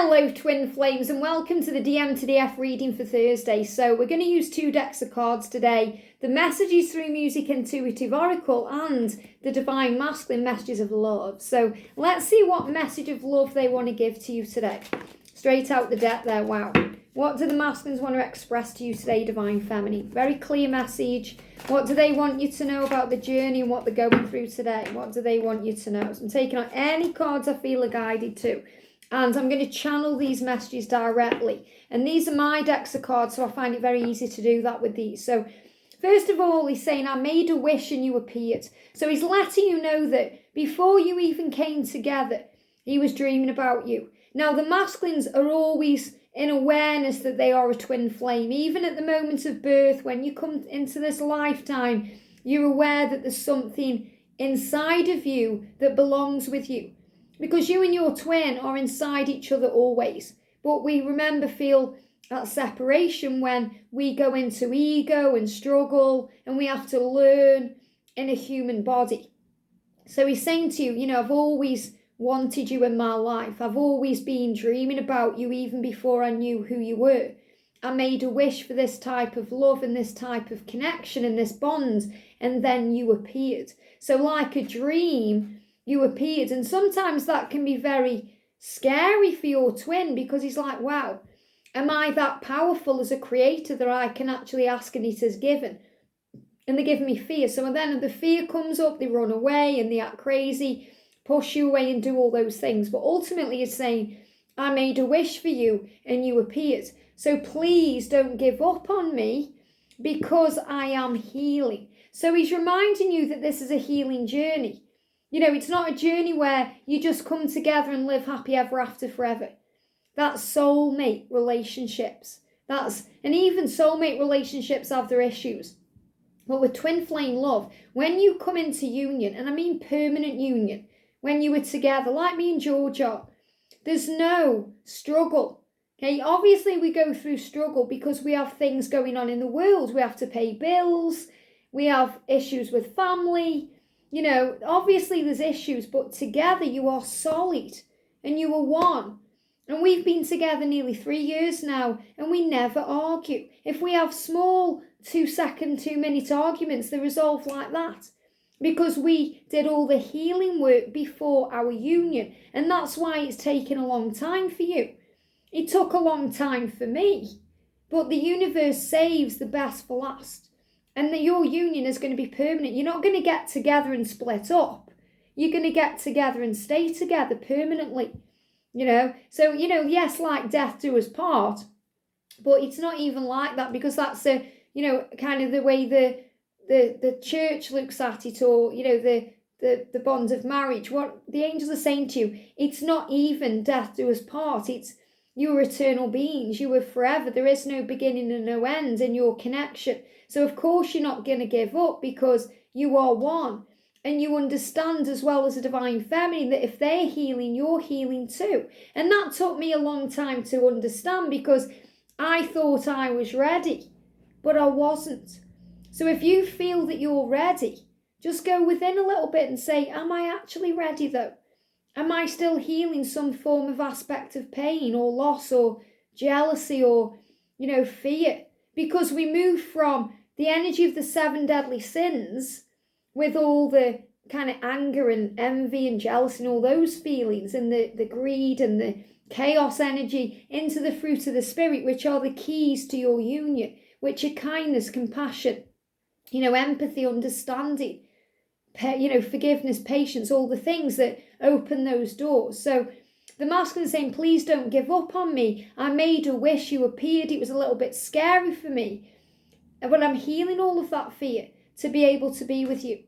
Hello twin flames and welcome to the DM to DF reading for Thursday. So we're going to use 2 decks of cards today. The Messages Through Music Intuitive Oracle and the Divine Masculine Messages of Love. So let's see what message of love they want to give to you today. Straight out the deck there, wow. What do the masculines want to express to you today, Divine Feminine? Very clear message. What do they want you to know about the journey and what they're going through today? What do they want you to know? So I'm taking out any cards I feel are guided to. And I'm going to channel these messages directly. And these are my decks of cards, so I find it very easy to do that with these. So first of all, he's saying, I made a wish and you appeared. So he's letting you know that before you even came together, he was dreaming about you. Now, the masculines are always in awareness that they are a twin flame. Even at the moment of birth, when you come into this lifetime, you're aware that there's something inside of you that belongs with you. Because you and your twin are inside each other always. But we feel that separation when we go into ego and struggle and we have to learn in a human body. So he's saying to you, I've always wanted you in my life. I've always been dreaming about you even before I knew who you were. I made a wish for this type of love and this type of connection and this bond, and then you appeared. So like a dream, you appeared, and sometimes that can be very scary for your twin because he's like, wow, am I that powerful as a creator that I can actually ask and it is given? And they give me fear. So then the fear comes up, they run away and they act crazy, push you away and do all those things. But ultimately it's saying, I made a wish for you and you appeared. So please don't give up on me because I am healing. So he's reminding you that this is a healing journey. It's not a journey where you just come together and live happy ever after forever. That's soulmate relationships. And even soulmate relationships have their issues. But with twin flame love, when you come into union, and I mean permanent union, when you were together, like me and George are, there's no struggle. Okay, obviously we go through struggle because we have things going on in the world. We have to pay bills. We have issues with family. Obviously there's issues, but together you are solid and you are one. And we've been together nearly 3 years now and we never argue. If we have small 2-second, 2-minute arguments, they resolve like that. Because we did all the healing work before our union. And that's why it's taken a long time for you. It took a long time for me. But the universe saves the best for last. And that your union is going to be permanent. You're not going to get together and split up. You're going to get together and stay together permanently. So, yes, like death do us part. But it's not even like that because that's kind of the way the church looks at it, or, the bond of marriage. What the angels are saying to you, it's not even death do us part. It's you are eternal beings. You are forever. There is no beginning and no end in your connection. So, of course, you're not going to give up because you are one. And you understand as well as a divine feminine that if they're healing, you're healing too. And that took me a long time to understand because I thought I was ready, but I wasn't. So if you feel that you're ready, just go within a little bit and say, am I actually ready though? Am I still healing some form of aspect of pain or loss or jealousy or, fear? Because we move from the energy of the 7 deadly sins with all the kind of anger and envy and jealousy and all those feelings and the greed and the chaos energy into the fruit of the spirit, which are the keys to your union, which are kindness, compassion, empathy, understanding, forgiveness, patience, all the things that open those doors. So the masculine is saying, please don't give up on me. I made a wish, you appeared. It was a little bit scary for me. But I'm healing all of that fear to be able to be with you.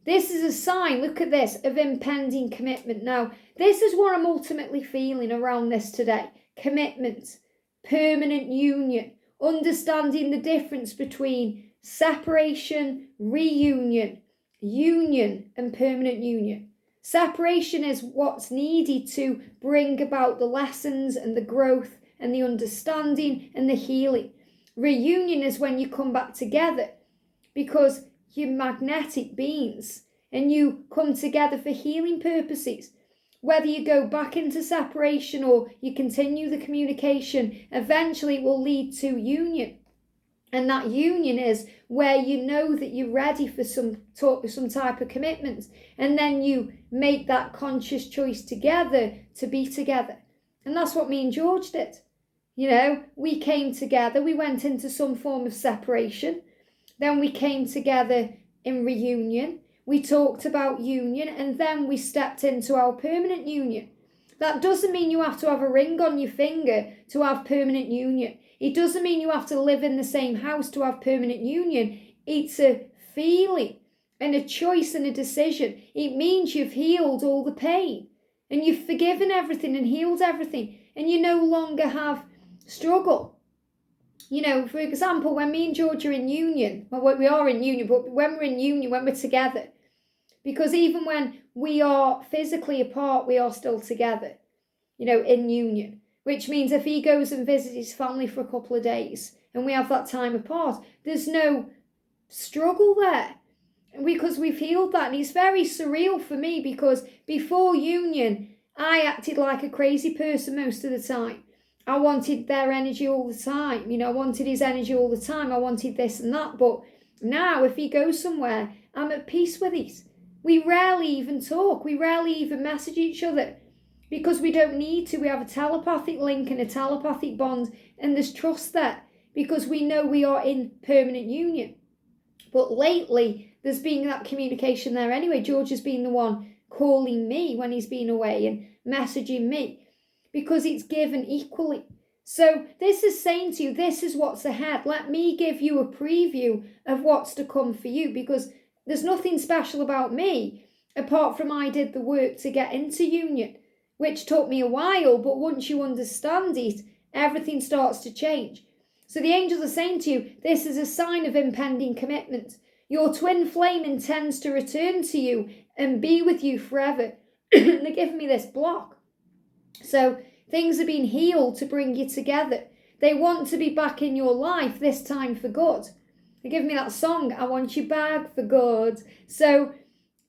This is a sign, look at this, of impending commitment. Now, this is what I'm ultimately feeling around this today. Commitment, permanent union, understanding the difference between separation, reunion, union, and permanent union. Separation is what's needed to bring about the lessons and the growth and the understanding and the healing. Reunion is when you come back together because you're magnetic beings and you come together for healing purposes. whether you go back into separation or you continue the communication, eventually it will lead to union. And that union is where you know that you're ready for some type of commitment. And then you make that conscious choice together to be together. And that's what me and George did. You know, we came together, we went into some form of separation. Then we came together in reunion. We talked about union, and then we stepped into our permanent union. That doesn't mean you have to have a ring on your finger to have permanent union. It doesn't mean you have to live in the same house to have permanent union. It's a feeling and a choice and a decision. It means you've healed all the pain and you've forgiven everything and healed everything, and you no longer have struggle. You know, for example, when me and George are in union, well, we are in union, but when we're in union, when we're together, because even when we are physically apart, we are still together, you know, in union, which means if he goes and visits his family for a couple of days and we have that time apart, there's no struggle there because we've healed that. And it's very surreal for me because before union, I acted like a crazy person most of the time. I wanted their energy all the time. You know, I wanted his energy all the time. I wanted this and that. But now if he goes somewhere, I'm at peace with it. We rarely even talk. We rarely even message each other because we don't need to. We have a telepathic link and a telepathic bond, and there's trust there because we know we are in permanent union. But lately, there's been that communication there anyway. George has been the one calling me when he's been away and messaging me, because it's given equally. So this is saying to you, this is what's ahead. Let me give you a preview of what's to come for you, because there's nothing special about me apart from I did the work to get into union, which took me a while, but once you understand it, everything starts to change. So the angels are saying to you, this is a sign of impending commitment. Your twin flame intends to return to you and be with you forever. And they're giving me this block. So things are being healed to bring you together. They want to be back in your life, this time for good. They give me that song, I want you back for good. So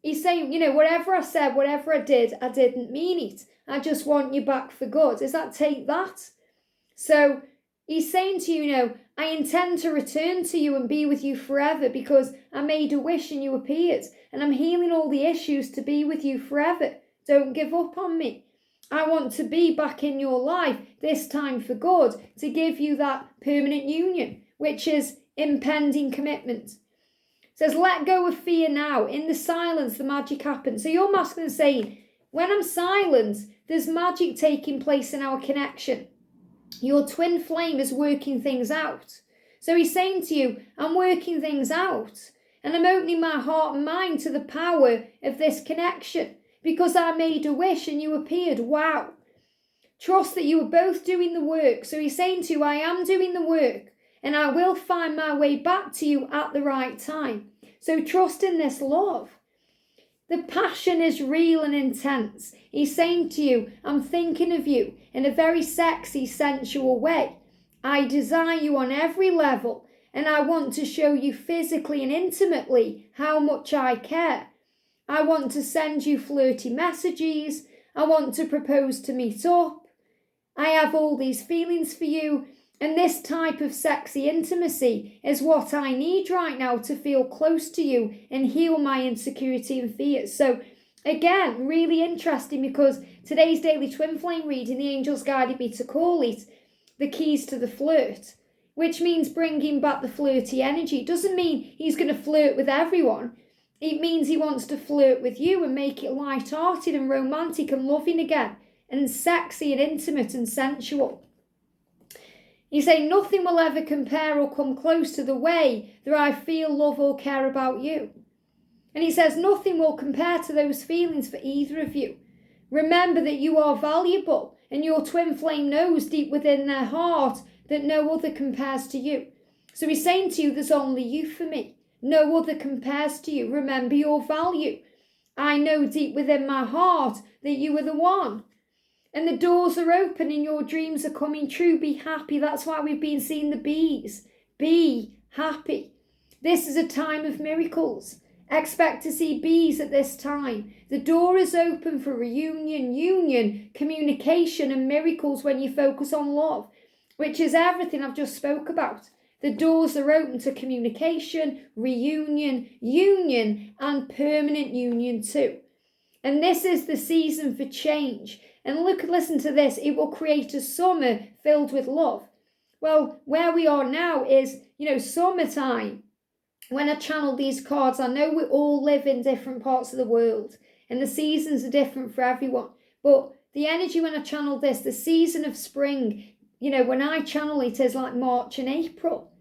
he's saying, you know, whatever I said, whatever I did, I didn't mean it. I just want you back for good. Does that take that? So he's saying to you, you know, I intend to return to you and be with you forever because I made a wish and you appeared. And I'm healing all the issues to be with you forever. Don't give up on me. I want to be back in your life, this time for good, to give you that permanent union, which is impending commitment. It says, let go of fear now. In the silence, the magic happens. So your masculine is saying, when I'm silent, there's magic taking place in our connection. Your twin flame is working things out. So he's saying to you, I'm working things out. And I'm opening my heart and mind to the power of this connection. Because I made a wish and you appeared. Wow. Trust that you are both doing the work. So he's saying to you, I am doing the work and I will find my way back to you at the right time. So trust in this love. The passion is real and intense. He's saying to you, I'm thinking of you in a very sexy, sensual way. I desire you on every level and I want to show you physically and intimately how much I care. I want to send you flirty messages. I want to propose to meet up. I have all these feelings for you. And this type of sexy intimacy is what I need right now to feel close to you and heal my insecurity and fears. So again, really interesting because today's daily twin flame reading, the angels guided me to call it the keys to the flirt, which means bringing back the flirty energy. It doesn't mean he's going to flirt with everyone. It means he wants to flirt with you and make it light-hearted and romantic and loving again, and sexy and intimate and sensual. He's saying nothing will ever compare or come close to the way that I feel, love or care about you. And he says nothing will compare to those feelings for either of you. Remember that you are valuable and your twin flame knows deep within their heart that no other compares to you. So he's saying to you, there's only you for me. No other compares to you. Remember your value. I know deep within my heart that you are the one. And the doors are open and your dreams are coming true. Be happy. That's why we've been seeing the bees. Be happy. This is a time of miracles. Expect to see bees at this time. The door is open for reunion, union, communication and miracles when you focus on love, which is everything I've just spoke about. The doors are open to communication, reunion, union, and permanent union too. And this is the season for change. And listen to this. It will create a summer filled with love. Well, where we are now is, summertime. When I channel these cards, I know we all live in different parts of the world. And the seasons are different for everyone. But the energy when I channel this, the season of spring, when I channel it is like March and April.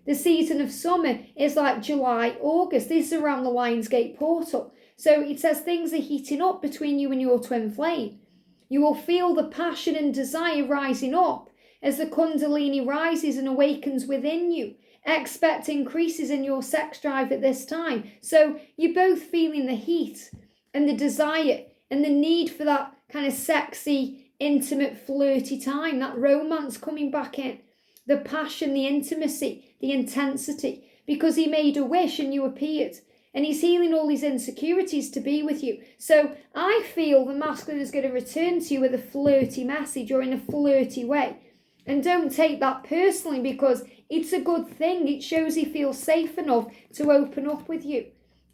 The season of summer is like July, August. This is around the Lionsgate portal. So it says things are heating up between you and your twin flame. You will feel the passion and desire rising up as the Kundalini rises and awakens within you. Expect increases in your sex drive at this time. So you're both feeling the heat and the desire and the need for that kind of sexy, intimate, flirty time, that romance coming back in. The passion, the intimacy, the intensity, because he made a wish and you appeared. And he's healing all these insecurities to be with you. So I feel the masculine is going to return to you with a flirty message or in a flirty way. And don't take that personally, because it's a good thing. It shows he feels safe enough to open up with you.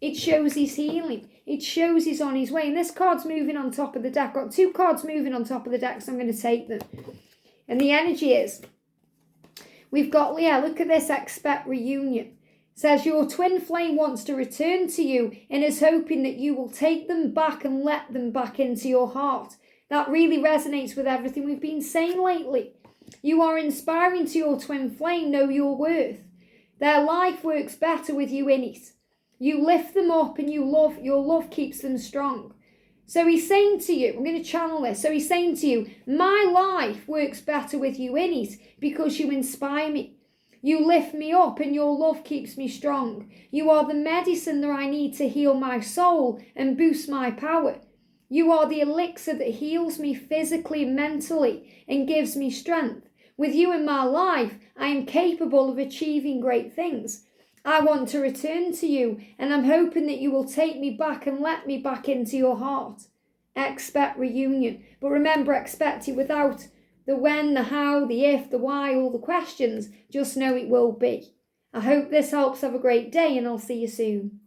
It shows he's healing. It shows he's on his way. And this card's moving on top of the deck. I've got 2 cards moving on top of the deck, so I'm going to take them. And the energy is, we've got, look at this, expect reunion. It says your twin flame wants to return to you and is hoping that you will take them back and let them back into your heart. That really resonates with everything we've been saying lately. You are inspiring to your twin flame, know your worth. Their life works better with you in it. You lift them up and your love keeps them strong. So he's saying to you, I'm going to channel this. So he's saying to you, my life works better with you in it because you inspire me. You lift me up and your love keeps me strong. You are the medicine that I need to heal my soul and boost my power. You are the elixir that heals me physically and mentally and gives me strength. With you in my life, I am capable of achieving great things. I want to return to you, and I'm hoping that you will take me back and let me back into your heart. Expect reunion. But remember, expect it without the when, the how, the if, the why, all the questions. Just know it will be. I hope this helps. Have a great day, and I'll see you soon.